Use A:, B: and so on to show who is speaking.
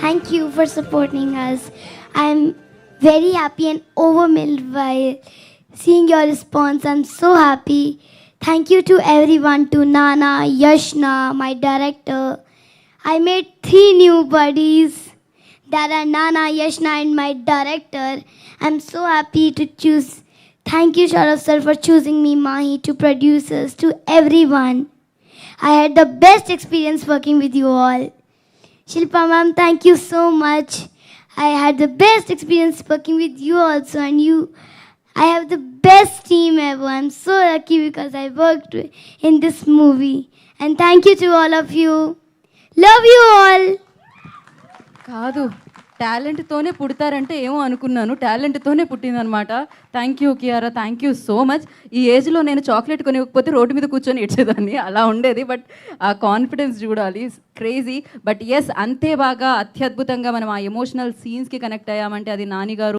A: Thank you for supporting us. I'm very happy and overwhelmed by seeing your response. I'm so happy. Thank you to everyone, to Nana, Yashna, my director. I made 3 new buddies that are Nana, Yashna, and my director. I'm so happy to choose. Thank you, Sharav sir, for choosing me, Mahi, to producers, to everyone. I had the best experience working with you all. Shilpa ma'am, thank you so much. I had the best experience working with you also, and I have the best team ever. I'm so lucky because I worked in this movie. And thank you to all of you. Love you all.
B: కాదు టాలెంట్తోనే పుడతారంటే ఏమో అనుకున్నాను, టాలెంట్తోనే పుట్టిందనమాట. Thank you Kiara, thank you so much. ఈ ఏజ్లో నేను chocolate కొనివ్వకపోతే road మీద కూర్చొని ఇచ్చేదాన్ని, అలా ఉండేది. బట్ ఆ కాన్ఫిడెన్స్ చూడాలి, క్రేజీ. బట్ ఎస్, అంతే బాగా అత్యద్భుతంగా మనం ఆ ఎమోషనల్ సీన్స్కి కనెక్ట్ అయ్యామంటే అది నాని గారు